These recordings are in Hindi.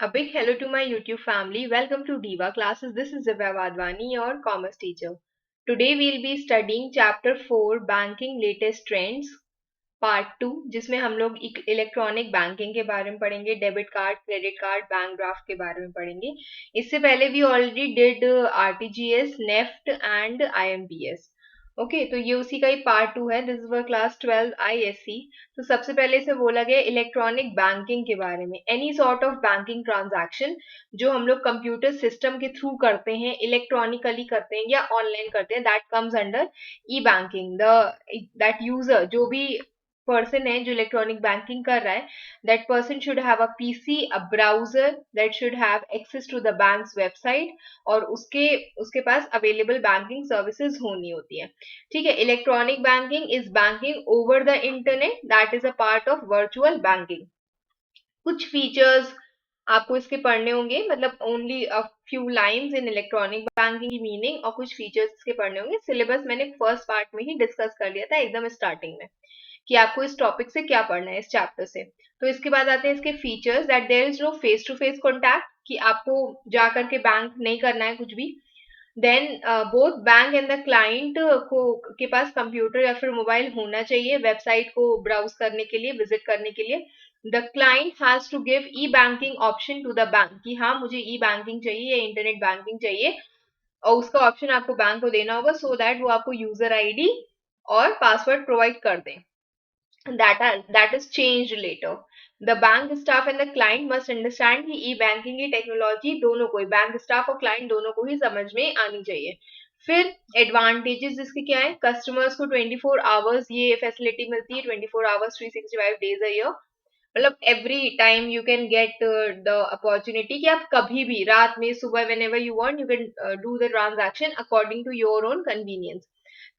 A big hello to my YouTube family. Welcome to Diva Classes. This is Divya Wadhwani, your commerce teacher. Today we'll be studying Chapter 4 Banking Latest Trends Part 2 जिसमें हम लोग इलेक्ट्रॉनिक बैंकिंग के बारे में पढ़ेंगे, debit card, credit card, bank draft के बारे में पढ़ेंगे. इससे पहले we already did RTGS, NEFT and IMPS. Okay, तो ये उसी का ही पार्ट 2 है. This is for class 12 ISC. तो सबसे पहले से बोला गया इलेक्ट्रॉनिक बैंकिंग के बारे में. Any sort of banking transaction जो हम लोग कंप्यूटर सिस्टम के थ्रू करते हैं, इलेक्ट्रॉनिकली करते हैं या ऑनलाइन करते हैं, that comes under E banking. The that user, जो भी पर्सन है जो इलेक्ट्रॉनिक बैंकिंग कर रहा है, that person should have a PC, a browser, that should have access to the bank's website, और उसके उसके पास अवेलेबल बैंकिंग सर्विसेज होनी होती है. ठीक है. Electronic banking is banking over the internet, that is a part of virtual banking. कुछ फीचर्स आपको इसके पढ़ने होंगे, मतलब only a few lines in electronic banking की मीनिंग, और कुछ फीचर्स इसके पढ़ने होंगे. सिलेबस मैंने फर्स्ट पार्ट में ही डिस्कस कर लिया था एकदम स्टार्टिंग में कि आपको इस टॉपिक से क्या पढ़ना है, इस चैप्टर से. तो इसके बाद आते हैं इसके features. That there is no face to face contact, कि आपको जा करके बैंक नहीं करना है कुछ भी. Then both bank and the client को के पास कंप्यूटर या फिर मोबाइल होना चाहिए वेबसाइट को ब्राउज करने के लिए, विजिट करने के लिए. The client has to give e banking option to the bank, कि हाँ मुझे ई बैंकिंग चाहिए या इंटरनेट बैंकिंग चाहिए, और उसका ऑप्शन आपको बैंक को देना होगा, सो दैट वो आपको यूजर आईडी और पासवर्ड प्रोवाइड कर दें. That is changed later. The bank staff and the client must understand कि ई बैंकिंग की टेक्नोलॉजी दोनों को ही, बैंक स्टाफ और क्लाइंट दोनों को ही समझ में आनी चाहिए. फिर एडवांटेजेस इसके क्या है? कस्टमर्स को 24 आवर्स ये फैसिलिटी मिलती है, 24 आवर्स 365 डेज अ ईयर. मतलब every time you can get the opportunity कि आप कभी भी रात में, सुबह, whenever you want, you can do the transaction according to your own convenience.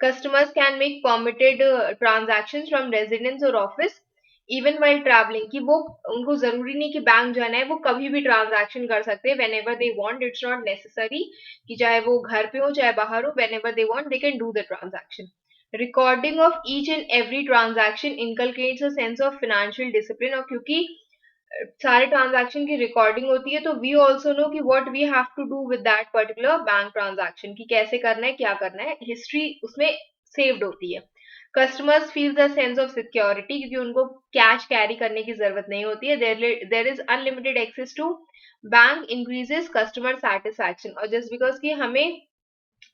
Customers can make permitted transactions from residence or office even while traveling, कि वो उनको जरूरी नहीं कि बैंक जाना है, वो कभी भी ट्रांजैक्शन कर सकते हैं whenever they want. It's not necessary कि चाहे वो घर पे हो चाहे बाहर हो, whenever they want they can do the transaction. Recording of each and every transaction inculcates a sense of financial discipline, और क्योंकि सारे ट्रांजैक्शन की रिकॉर्डिंग होती है, तो वी ऑल्सो नो कि what we have to do with that particular bank transaction, कि कैसे करना है, क्या करना है. हिस्ट्री उसमें सेव्ड होती है. Customers feel the sense of security, क्योंकि उनको कैश कैरी करने की जरूरत नहीं होती है. There is unlimited access to bank, increases customer satisfaction. और जस्ट बिकॉज कि हमें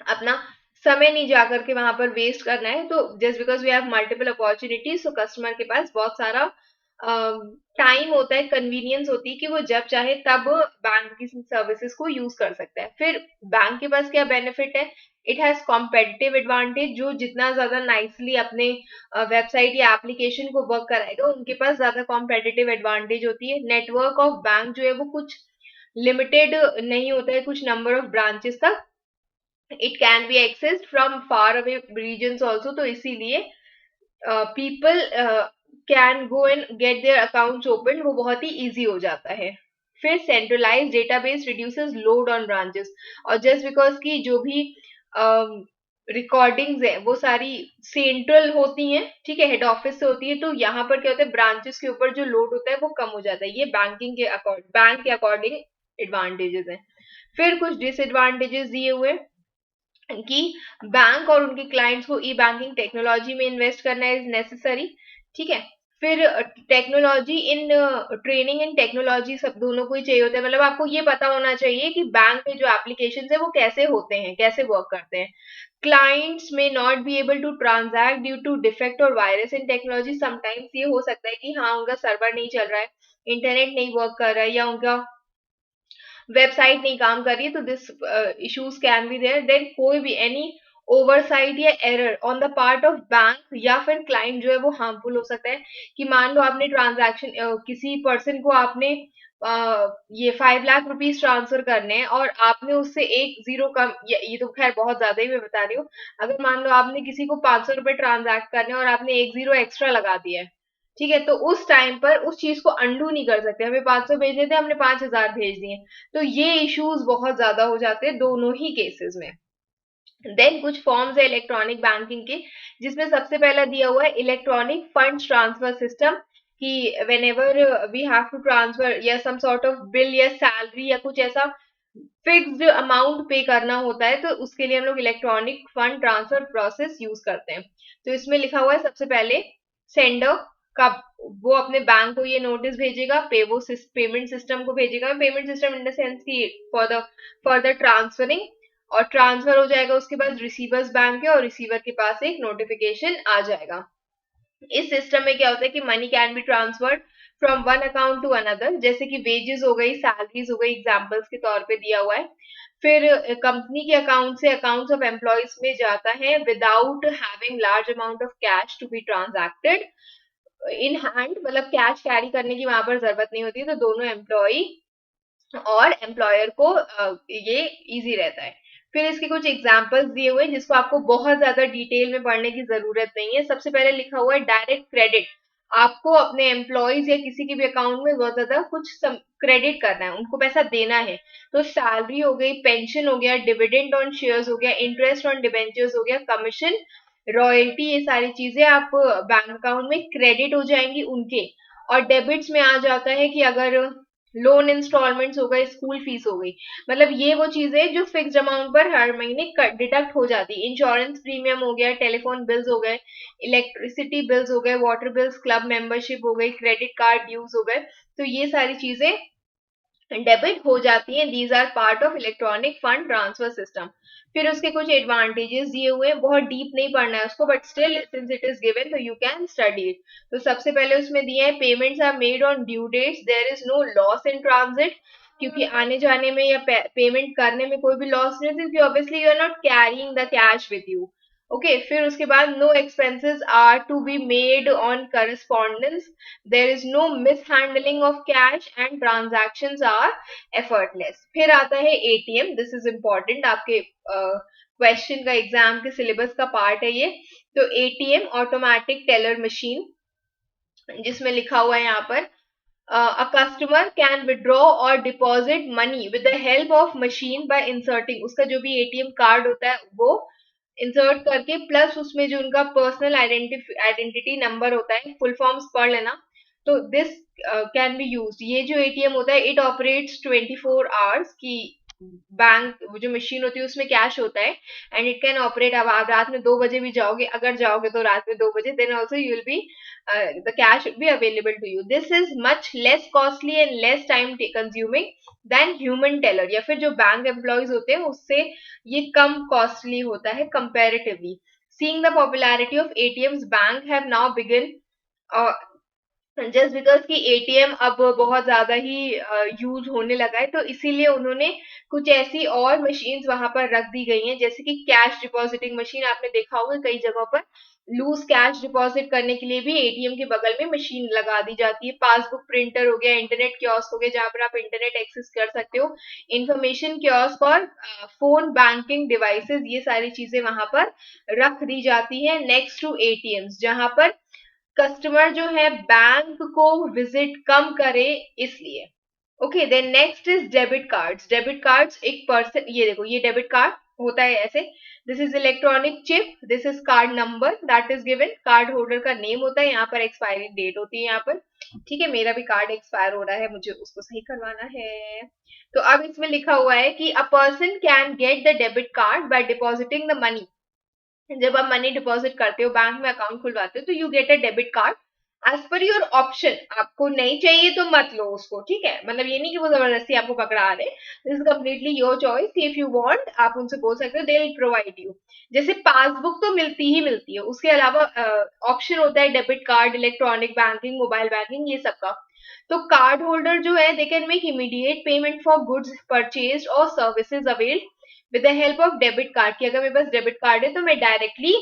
अपना समय नहीं जा करके वहां पर वेस्ट करना है, तो just because we have multiple opportunities, तो कस्टमर के पास बहुत सारा टाइम होता है, कन्वीनियंस होती है कि वो जब चाहे तब बैंक की सर्विसेज को यूज कर सकता है. फिर बैंक के पास क्या बेनिफिट है? It has competitive advantage. जो जितना ज्यादा नाइसली अपने वेबसाइट या एप्लीकेशन को वर्क कराएगा, उनके पास ज्यादा कॉम्पिटिटिव एडवांटेज होती है. नेटवर्क ऑफ बैंक जो है वो कुछ लिमिटेड नहीं होता है, कुछ नंबर ऑफ ब्रांचेस तक. It can be accessed from far away regions also, तो इसीलिए people can go and get their accounts open, वो बहुत ही इजी हो जाता है. फिर centralize database reduces load on branches. और जस्ट बिकॉज की जो भी रिकॉर्डिंग्स है वो सारी सेंट्रल होती हैं, ठीक है, हेड ऑफिस से होती है, तो यहाँ पर क्या होता है, ब्रांचेस के ऊपर जो लोड होता है वो कम हो जाता है. ये बैंक के अकॉर्डिंग एडवांटेजेस हैं. फिर कुछ डिसएडवांटेजेस दिए हुए कि बैंक और उनके क्लाइंट्स को ई बैंकिंग टेक्नोलॉजी में इन्वेस्ट करना इज नेसेसरी. ठीक है. फिर technology in training and technology, सब दोनों को ही चाहिए होता है. मतलब आपको ये पता होना चाहिए कि बैंक में जो एप्लीकेशन है वो कैसे होते हैं, कैसे वर्क करते हैं. Clients may not be able to transact due to defect और वायरस इन टेक्नोलॉजी. समटाइम्स ये हो सकता है कि हाँ उनका सर्वर नहीं चल रहा है, इंटरनेट नहीं वर्क कर रहा है, या उनका वेबसाइट नहीं काम कर रही है, तो this issues can be there. Then कोई भी एनी ओवरसाइट या error on the part of bank या फिर क्लाइंट जो है वो हार्मफुल हो सकता है. कि मान लो आपने ट्रांजैक्शन, किसी पर्सन को आपने ये 5 लाख रुपीज ट्रांसफर करने हैं, और आपने उससे एक जीरो कम, ये तो खैर बहुत ज्यादा ही मैं बता रही हूँ. अगर मान लो आपने किसी को 500 रुपए ट्रांजैक्ट करने और आपने एक जीरो एक्स्ट्रा लगा दिया है, ठीक है, तो उस टाइम पर उस चीज को अंडू नहीं कर सकते. हमें 500 भेजने थे, हमने 5000 भेज दिए, तो ये इश्यूज बहुत ज्यादा हो जाते हैं दोनों ही केसेस में. देन कुछ फॉर्म्स है इलेक्ट्रॉनिक बैंकिंग के, जिसमें सबसे पहला दिया हुआ है इलेक्ट्रॉनिक फंड ट्रांसफर सिस्टम, कि whenever we have to transfer या some sort of bill या salary या कुछ ऐसा फिक्स्ड अमाउंट पे करना होता है, तो उसके लिए हम लोग electronic fund transfer process use करते हैं। तो इसमें लिखा हुआ है सबसे पहले सेंडर का, वो अपने बैंक को ये नोटिस भेजेगा, वो पेमेंट सिस्टम को भेजेगा। Payment system in the sense की फॉर द ट्रांसफरिंग, और ट्रांसफर हो जाएगा उसके बाद रिसीवर्स बैंक है, और रिसीवर के पास एक नोटिफिकेशन आ जाएगा। इस सिस्टम में क्या होता है कि money can be transferred from one account to another, जैसे कि वेजेस हो गई, सैलरीज हो गई, एग्जांपल्स के तौर पे दिया हुआ है। फिर कंपनी के अकाउंट से अकाउंट्स ऑफ एम्प्लॉयज में जाता है without having large amount of cash to be transacted in hand, मतलब कैश कैरी करने की वहां पर जरूरत नहीं होती, तो दोनों एम्प्लॉय और एम्प्लॉयर को ये इजी रहता है। फिर इसके कुछ एग्जांपल्स दिए हुए हैं जिसको आपको बहुत ज्यादा डिटेल में पढ़ने की जरूरत नहीं है। सबसे पहले लिखा हुआ है डायरेक्ट क्रेडिट। आपको अपने एम्प्लॉयज या किसी के भी अकाउंट में बहुत ज्यादा कुछ क्रेडिट करना है, उनको पैसा देना है। तो सैलरी हो गई, पेंशन हो गया, डिविडेंड ऑन शेयर्स हो गया, इंटरेस्ट ऑन डिबेंचर्स हो गया, कमीशन, रॉयल्टी, ये सारी चीजें आप बैंक अकाउंट में क्रेडिट हो जाएंगी उनके। और डेबिट्स में आ जाता है कि अगर लोन इंस्टॉलमेंट्स हो गए, स्कूल फीस हो गई, मतलब ये वो चीजें जो फिक्स्ड अमाउंट पर हर महीने डिडक्ट हो जाती है। इंश्योरेंस प्रीमियम हो गया, टेलीफोन बिल्स हो गए, इलेक्ट्रिसिटी बिल्स हो गए, वाटर बिल्स, क्लब मेंबरशिप हो गई, क्रेडिट कार्ड ड्यूज हो गए। तो ये सारी चीजें डेबिट हो जाती हैं। These are part of electronic fund transfer system. फिर उसके कुछ एडवांटेजेस दिए हुए हैं, बहुत डीप नहीं पढ़ना है उसको, but still since it is given तो यू कैन स्टडी इट। तो सबसे पहले उसमें दिए हैं payments are made on due dates, there is no loss in transit, क्योंकि आने जाने में या पेमेंट करने में कोई भी लॉस नहीं होती, क्योंकि obviously you are not carrying the cash with you. Okay, फिर उसके बाद no expenses are to be made on correspondence, there is no mishandling of cash and transactions are effortless. फिर आता है एटीएम, दिस इज इम्पोर्टेंट, आपके क्वेश्चन का एग्जाम के सिलेबस का पार्ट है ये। तो एटीएम ऑटोमेटिक टेलर मशीन, जिसमें लिखा हुआ है यहाँ पर a customer can withdraw or deposit money with the help of machine by inserting, उसका जो भी एटीएम कार्ड होता है वो इंसर्ट करके, प्लस उसमें जो उनका पर्सनल आइडेंटिटी नंबर होता है, फुल फॉर्म्स पढ़ लेना। तो दिस कैन बी यूज्ड, ये जो एटीएम होता है इट ऑपरेट्स 24 आवर्स की, बैंक वो जो मशीन होती है उसमें कैश होता है, एंड इट कैन ऑपरेट। अब आप रात में 2 बजे भी जाओगे, अगर जाओगे तो रात में 2 बजे, then also you will be the cash will be available to you. This is much less costly and less time consuming than human teller, या फिर जो बैंक एम्प्लॉयज होते हैं उससे ये कम कॉस्टली होता है comparatively. Seeing the popularity of ATMs, bank have now begun just because कि एटीएम अब बहुत ज्यादा ही यूज होने लगा है, तो इसीलिए उन्होंने कुछ ऐसी और मशीन्स वहां पर रख दी गई हैं, जैसे कि कैश डिपॉजिटिंग मशीन। आपने देखा होगा कई जगहों पर लूज कैश डिपॉजिट करने के लिए भी एटीएम के बगल में मशीन लगा दी जाती है। पासबुक प्रिंटर हो गया, इंटरनेट कियोस्क हो गया जहां पर आप इंटरनेट एक्सेस कर सकते हो, इंफॉर्मेशन कियोस्क और फोन बैंकिंग डिवाइसेस, ये सारी चीजें वहां पर रख दी जाती है नेक्स्ट टू एटीएम्स, जहां पर कस्टमर जो है बैंक को विजिट कम करे इसलिए। Okay, then next is debit cards. Debit cards एक पर्सन, ये देखो ये डेबिट कार्ड होता है ऐसे, this is electronic chip, this is card number that is given, card holder का नेम होता है, यहाँ पर एक्सपायरी डेट होती है यहाँ पर। ठीक है, मेरा भी कार्ड एक्सपायर हो रहा है, मुझे उसको सही करवाना है। तो अब इसमें लिखा हुआ है कि a person can get the debit card by depositing the money. जब आप मनी डिपॉजिट करते हो, बैंक में अकाउंट खुलवाते हो, तो you get a debit card as per your option. आपको नहीं चाहिए तो मत लो उसको, ठीक है, मतलब ये नहीं कि वो जबरदस्ती आपको पकड़ा रहे, this is completely your choice. If you want आप उनसे बोल सकते हो, दे विल प्रोवाइड यू। जैसे पासबुक तो मिलती ही मिलती है, उसके अलावा ऑप्शन होता है debit card, electronic banking, mobile banking, ये सब का। तो कार्ड होल्डर जो है they can make immediate payment for goods purchase और services availed with the help of debit card, कि अगर मेरे पास डेबिट कार्ड है तो मैं डायरेक्टली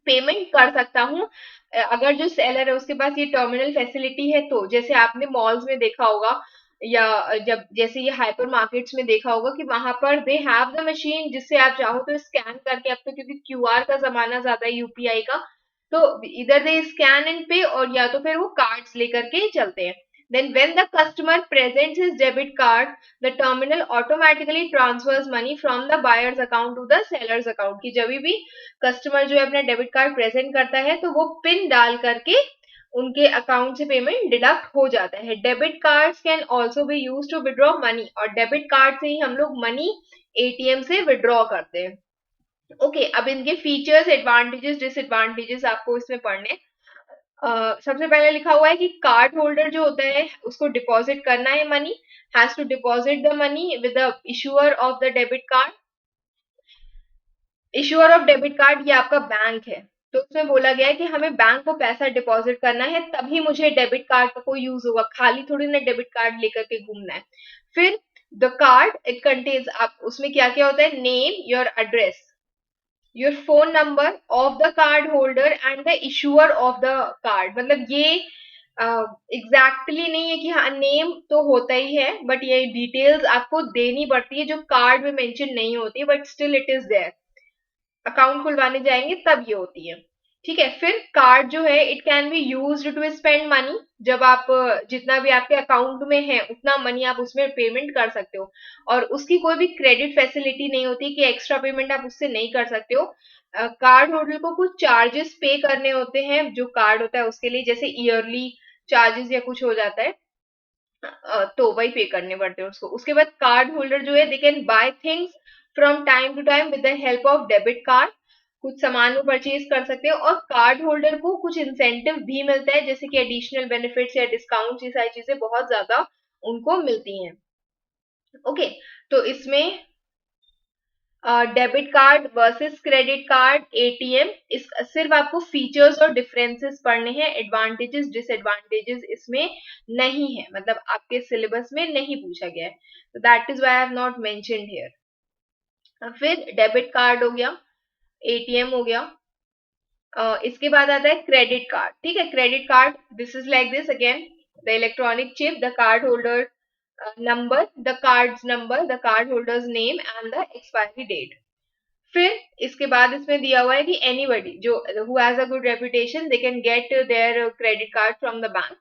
पेमेंट कर सकता हूँ। अगर जो सेलर है उसके पास ये टर्मिनल फैसिलिटी है, तो जैसे आपने मॉल्स में देखा होगा या जब जैसे ये हाइपर मार्केट्स में देखा होगा कि वहां पर दे हैव द मशीन, जिससे आप चाहो तो स्कैन करके, अब तो क्योंकि क्यूआर का जमाना ज्यादा है, यूपीआई का, तो इधर दे स्कैन एंड पे, और या तो फिर वो कार्ड्स लेकर के चलते हैं। Then when the customer presents his debit card, the terminal automatically transfers money from the buyer's account to the seller's account, कि जब भी कस्टमर जो है अपना डेबिट कार्ड प्रेजेंट करता है तो वो पिन डाल करके उनके अकाउंट से पेमेंट डिडक्ट हो जाता है। Debit cards can also be use to withdraw money, और डेबिट कार्ड से ही हम लोग मनी एटीएम से विड्रॉ करते हैं। ओके, अब इनके फीचर्स, एडवांटेजेस, डिसएडवांटेजेस आपको इसमें पढ़ने। सबसे पहले लिखा हुआ है कि कार्ड होल्डर जो होता है उसको डिपॉजिट करना है money, has to deposit the money with the issuer of the debit card. Issuer of debit card ये आपका बैंक है, तो उसमें बोला गया है कि हमें बैंक को पैसा डिपॉजिट करना है तभी मुझे डेबिट कार्ड का कोई यूज होगा, खाली थोड़ी ना डेबिट कार्ड लेकर के घूमना है। फिर द कार्ड इट कंटेन्स, आप उसमें क्या क्या होता है, name, your address, your phone number of the card holder and the issuer of the card. मतलब ये एग्जैक्टली नहीं है कि हाँ नेम तो होता ही है, बट ये डिटेल्स आपको देनी पड़ती है जो कार्ड में मेंशन नहीं होती, but still it is there. Account खुलवाने जाएंगे तब ये होती है। ठीक है, फिर कार्ड जो है it can be used to spend money, जब आप जितना भी आपके अकाउंट में है उतना मनी आप उसमें पेमेंट कर सकते हो, और उसकी कोई भी क्रेडिट फैसिलिटी नहीं होती कि एक्स्ट्रा पेमेंट आप उससे नहीं कर सकते हो। कार्ड होल्डर को कुछ चार्जेस पे करने होते हैं जो कार्ड होता है उसके लिए, जैसे ईयरली चार्जेस या कुछ हो जाता है, तो वही पे करने पड़ते हैं उसको। उसके बाद कार्ड होल्डर जो है they can buy things from time to time with the help of debit card, कुछ सामान वो परचेज कर सकते हैं, और कार्ड होल्डर को कुछ इंसेंटिव भी मिलता है, जैसे कि एडिशनल बेनिफिट्स या डिस्काउंट, ये सारी चीजें बहुत ज्यादा उनको मिलती हैं। ओके, तो इसमें debit card versus credit card, ATM, इस सिर्फ आपको फीचर्स और डिफरेंसेस पढ़ने हैं, एडवांटेजेस डिसएडवांटेजेस इसमें नहीं है, मतलब आपके सिलेबस में नहीं पूछा गया है, तो that is why I have not mentioned here. फिर डेबिट कार्ड हो गया, एटीएम हो गया। इसके बाद आता है क्रेडिट कार्ड। ठीक है, credit card this is like this again, the electronic chip, the card holder number, the card's number, the card holder's name and the expiry date. फिर इसके बाद इसमें दिया हुआ है कि anybody जो who has a good reputation they can get their credit card from the bank.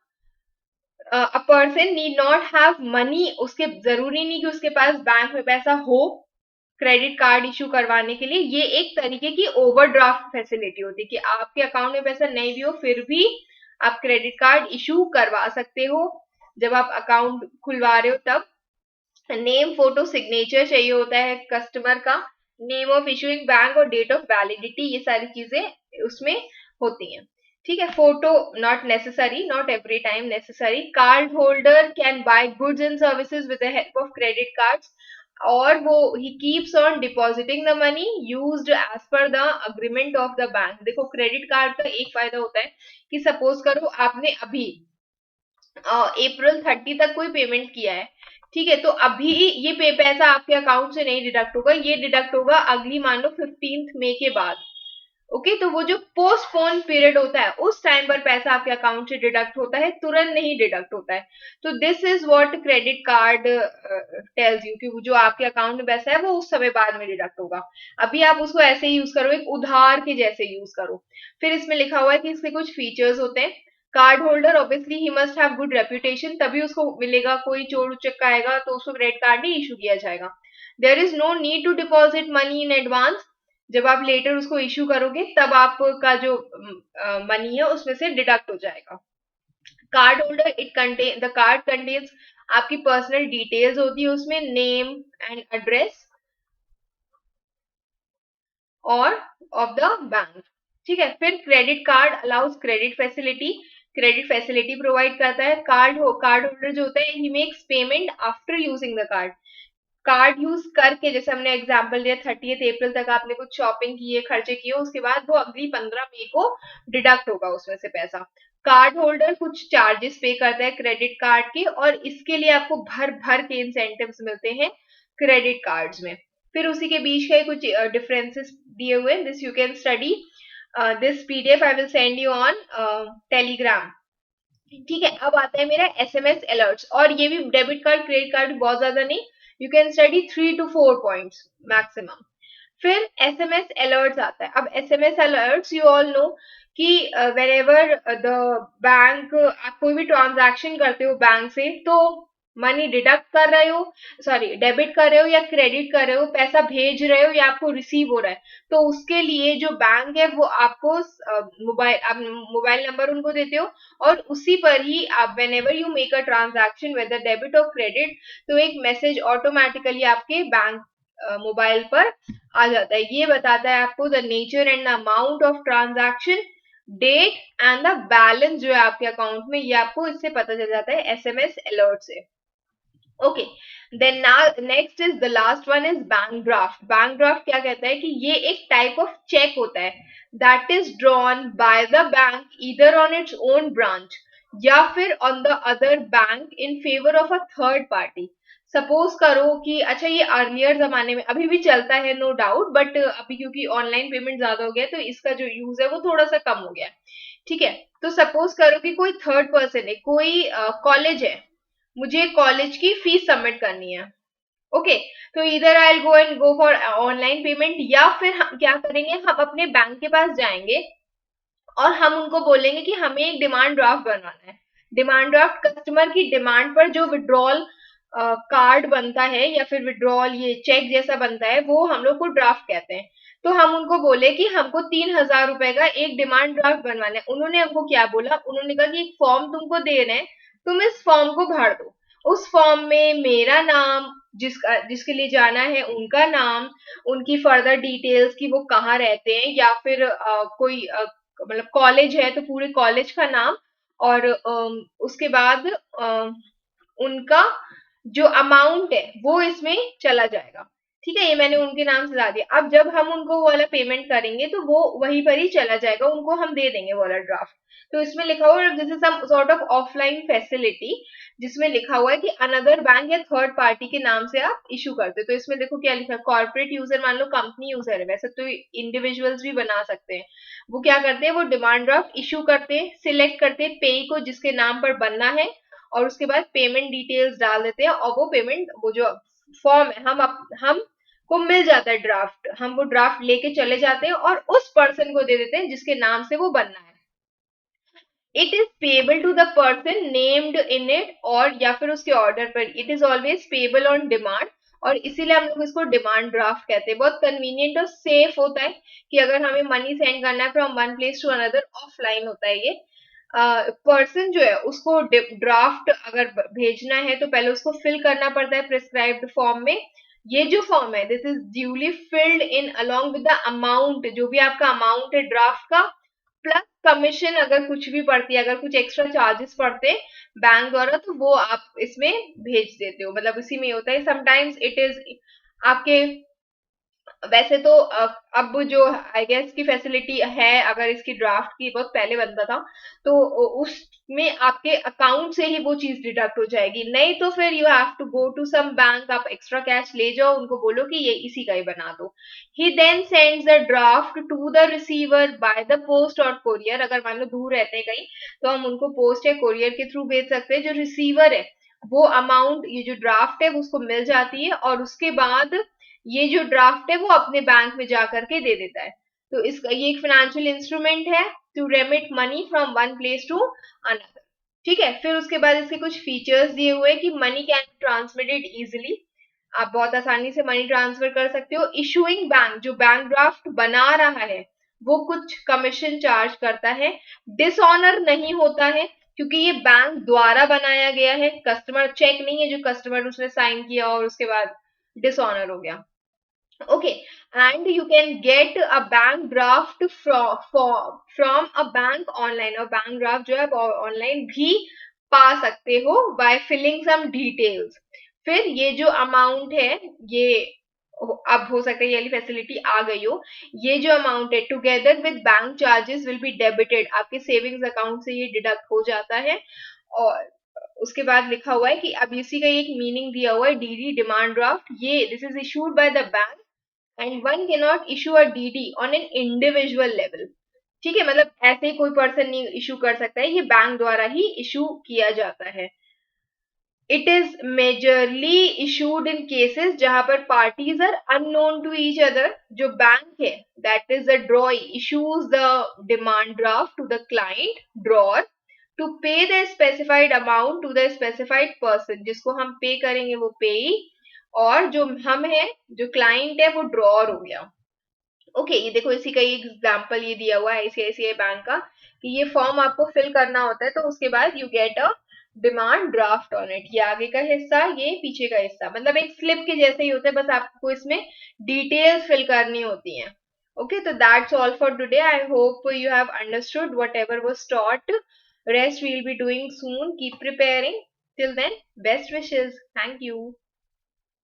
A person need not have money, उसके जरूरी नहीं कि उसके पास बैंक में पैसा हो क्रेडिट कार्ड इशू करवाने के लिए। ये एक तरीके की ओवरड्राफ्ट फैसिलिटी होती है कि आपके अकाउंट में पैसा नहीं भी हो फिर भी आप क्रेडिट कार्ड इशू करवा सकते हो जब आप अकाउंट खुलवा रहे हो तब। नेम, फोटो, सिग्नेचर चाहिए होता है कस्टमर का, नेम ऑफ इशूइंग बैंक और डेट ऑफ वैलिडिटी, ये सारी चीजें उसमें होती हैं। ठीक है, photo not necessary, not every time necessary. Card holder can buy goods and services with the help of credit cards, और वो ही keeps on depositing the money used as per the agreement of the bank. देखो क्रेडिट कार्ड का एक फायदा होता है कि सपोज करो आपने अभी अप्रैल 30 तक कोई पेमेंट किया है, ठीक है, तो अभी ये पैसा आपके अकाउंट से नहीं डिडक्ट होगा, ये डिडक्ट होगा अगली मान लो 15 मई के बाद। ओके, तो वो जो पोस्टपोन पीरियड होता है उस टाइम पर पैसा आपके अकाउंट से डिडक्ट होता है, तुरंत नहीं डिडक्ट होता है। तो this is what credit card tells you कि वो जो आपके अकाउंट में पैसा है वो उस समय बाद में डिडक्ट होगा। अभी आप उसको ऐसे ही यूज करो, एक उधार के जैसे यूज करो। फिर इसमें लिखा हुआ है कि इसके कुछ फीचर्स होते हैं। Card holder obviously he must have good reputation, तभी उसको मिलेगा, कोई चोर उचक्का आएगा तो उसको क्रेडिट कार्ड नहीं इशू किया जाएगा। There is no need to deposit money in advance, जब आप लेटर उसको इशू करोगे तब आपका जो मनी है उसमें से डिडक्ट हो जाएगा। Card holder it contain, the card contains, आपकी पर्सनल डिटेल्स होती है उसमें, नेम एंड एड्रेस और ऑफ द बैंक। ठीक है, फिर credit card allows credit facility, credit facility provide करता है। कार्ड होल्डर जो होता है he makes payment after using the card, card use करके, जैसे हमने एग्जांपल दिया 30 अप्रैल तक आपने कुछ शॉपिंग किए, खर्चे किए, उसके बाद वो अगली 15 मई को डिडक्ट होगा उसमें से पैसा। कार्ड होल्डर कुछ चार्जेस पे करता है क्रेडिट कार्ड के, और इसके लिए आपको भर भर के इंसेंटिव्स मिलते हैं क्रेडिट कार्ड्स में। फिर उसी के बीच का कुछ डिफरेंसेस दिए हुए, this you can study, this PDF I will send you on Telegram. ठीक है, अब आता है मेरा एसएमएस अलर्ट्स, और ये भी डेबिट कार्ड क्रेडिट कार्ड बहुत ज्यादा नहीं, you can study 3 to 4 points maximum. फिर एसएमएस अलर्ट्स आता है। अब SMS alerts you all know कि वेन एवर द बैंक, आप कोई भी ट्रांजैक्शन करते हो बैंक से, तो मनी डिडक्ट कर रहे हो, सॉरी डेबिट कर रहे हो या क्रेडिट कर रहे हो, पैसा भेज रहे हो या आपको रिसीव हो रहा है, तो उसके लिए जो बैंक है वो आपको मोबाइल नंबर उनको देते हो, और उसी पर ही आप whenever you make a transaction whether debit और क्रेडिट, तो एक मैसेज ऑटोमेटिकली आपके बैंक मोबाइल पर आ जाता है। ये बताता है आपको the nature and amount of transaction, date and the balance जो है आपके अकाउंट में, ये आपको इससे पता चल जाता है एसएमएस अलर्ट से। Okay, then now next is the last one is bank draft. Bank draft क्या कहता है कि ये एक टाइप ऑफ चेक होता है that is drawn by the bank either on its own branch या फिर on the other bank in favour of a third party. Suppose करो कि अच्छा, ये अर्लियर जमाने में अभी भी चलता है नो डाउट, बट अभी क्योंकि ऑनलाइन पेमेंट ज्यादा हो गया तो इसका जो यूज है वो थोड़ा सा कम हो गया है। ठीक है, तो सपोज करो कि कोई थर्ड पर्सन है, कोई कॉलेज है, मुझे कॉलेज की फीस सबमिट करनी है। ओके, तो इधर I go and go for online payment, या फिर हम क्या करेंगे, हम अपने बैंक के पास जाएंगे और हम उनको बोलेंगे कि हमें एक डिमांड ड्राफ्ट बनवाना है। डिमांड ड्राफ्ट कस्टमर की डिमांड पर जो विड्रॉल कार्ड बनता है या फिर विड्रॉल ये चेक जैसा बनता है, वो हम लोग को ड्राफ्ट कहते हैं। तो हम उनको बोले कि हमको 3,000 रुपए का एक डिमांड ड्राफ्ट बनवाना है। उन्होंने हमको क्या बोला, उन्होंने कहा कि एक फॉर्म तुमको दे रहे हैं, तुम इस फॉर्म को भर दो। उस फॉर्म में मेरा नाम, जिसके लिए जाना है उनका नाम, उनकी फर्दर डिटेल्स कि वो कहाँ रहते हैं, या फिर कोई मतलब कॉलेज है तो पूरे कॉलेज का नाम, और उसके बाद उनका जो अमाउंट है वो इसमें चला जाएगा। ठीक है, ये मैंने उनके नाम से ला दिया। अब जब हम उनको वो वाला पेमेंट करेंगे तो वो वहीं पर ही चला जाएगा, उनको हम दे देंगे वो वाला ड्राफ्ट। तो इसमें लिखा हुआ है this is some sort of offline facility, जिसमें लिखा हुआ है कि अनदर बैंक या थर्ड पार्टी के नाम से आप इशू करते हो। तो इसमें देखो क्या लिखा है, कॉर्पोरेट यूजर, मान लो कंपनी यूजर है, वैसे तो इंडिविजुअल्स भी बना सकते हैं। वो क्या करते हैं, वो डिमांड ड्राफ्ट इशू करते हैं, सिलेक्ट करते हैं पेई को जिसके नाम पर बनना है, और उसके बाद पेमेंट डिटेल्स डाल देते हैं, और वो पेमेंट, वो जो फॉर्म है, हम को मिल जाता है ड्राफ्ट, हम वो ड्राफ्ट लेके चले जाते हैं और उस पर्सन को दे देते हैं जिसके नाम से वो बनना है। It is payable to the person named in it, और या फिर उसके ऑर्डर पर। It is always payable on demand, और इसीलिए हम लोग इसको डिमांड ड्राफ्ट कहते हैं। बहुत कन्वीनियंट और सेफ होता है कि अगर हमें मनी सेंड करना है from one place to another, offline होता है ये। पर्सन जो है उसको ड्राफ्ट अगर भेजना है तो पहले उसको फिल करना पड़ता है प्रिस्क्राइब्ड फॉर्म में। ये जो फॉर्म है this is duly filled in along with the amount, जो भी आपका अमाउंट है ड्राफ्ट का, प्लस कमीशन अगर कुछ भी पड़ती है, अगर कुछ एक्स्ट्रा चार्जेस पड़ते हैं बैंक द्वारा, तो वो आप इसमें भेज देते हो। मतलब इसी में होता है, समटाइम्स इट इज आपके, वैसे तो अब जो आई गेस की फैसिलिटी है, अगर इसकी ड्राफ्ट की बहुत पहले बनता था, तो उसमें आपके अकाउंट से ही वो चीज डिडक्ट हो जाएगी। नहीं तो फिर you have to go to some bank, आप एक्स्ट्रा कैश ले जाओ, उनको बोलो कि ये इसी का ही बना दो। He then sends the draft to the receiver by the post और कोरियर। अगर मान लो दूर रहते हैं कहीं, तो हम उनको पोस्ट या कोरियर के थ्रू भेज सकते हैं। जो रिसीवर है वो अमाउंट, ये जो ड्राफ्ट है वो उसको मिल जाती है, और उसके बाद ये जो ड्राफ्ट है वो अपने बैंक में जा करके दे देता है। तो इसका ये एक फाइनेंशियल इंस्ट्रूमेंट है to remit money from one place to another. ठीक है, फिर उसके बाद इसके कुछ फीचर्स दिए हुए हैं कि money can be transmitted easily, आप बहुत आसानी से मनी ट्रांसफर कर सकते हो। इशूइंग बैंक, जो बैंक ड्राफ्ट बना रहा है वो कुछ कमीशन चार्ज करता है। डिसऑनर नहीं होता है क्योंकि ये बैंक द्वारा बनाया गया है, कस्टमर चेक नहीं है जो कस्टमर उसने साइन किया और उसके बाद डिसऑनर हो गया। Okay, and you can get a bank draft from a bank online, और बैंक ड्राफ्ट जो है आप ऑनलाइन भी पा सकते हो by filling some details। फिर ये जो अमाउंट है, ये अब हो सकता है ये वाली फैसिलिटी आ गई हो, ये जो अमाउंट है together with bank charges will be debited, आपके सेविंग्स अकाउंट से ये डिडक्ट हो जाता है। और उसके बाद लिखा हुआ है कि अब इसी का एक मीनिंग दिया हुआ है, डीडी डिमांड ड्राफ्ट, ये this is issued by the bank and one can not issue a DD on an individual level. ठीक है, मतलब ऐसे ही कोई पर्सन नहीं इशू कर सकता है, ये बैंक द्वारा ही इशू किया जाता है। It is majorly issued in cases जहां पर parties are unknown to each other. जो बैंक है that is the draw issues the demand draft to the client drawer to pay the specified amount to the specified person, जिसको हम पे करेंगे वो पेई, और जो हम है, जो क्लाइंट है, वो ड्रॉर हो गया। ओके, ये देखो इसी का एक एग्जांपल ये दिया हुआ है आईसीआईसीआई बैंक का, कि ये फॉर्म आपको फिल करना होता है, तो उसके बाद you get a demand draft on it. ये आगे का हिस्सा, ये पीछे का हिस्सा, मतलब एक स्लिप के जैसे ही होता है, बस आपको इसमें डिटेल्स फिल करनी होती हैं। Okay, so that's all for today. I hope you have understood whatever was taught. Rest we'll be doing soon. Keep preparing. Till then, best wishes. Thank you.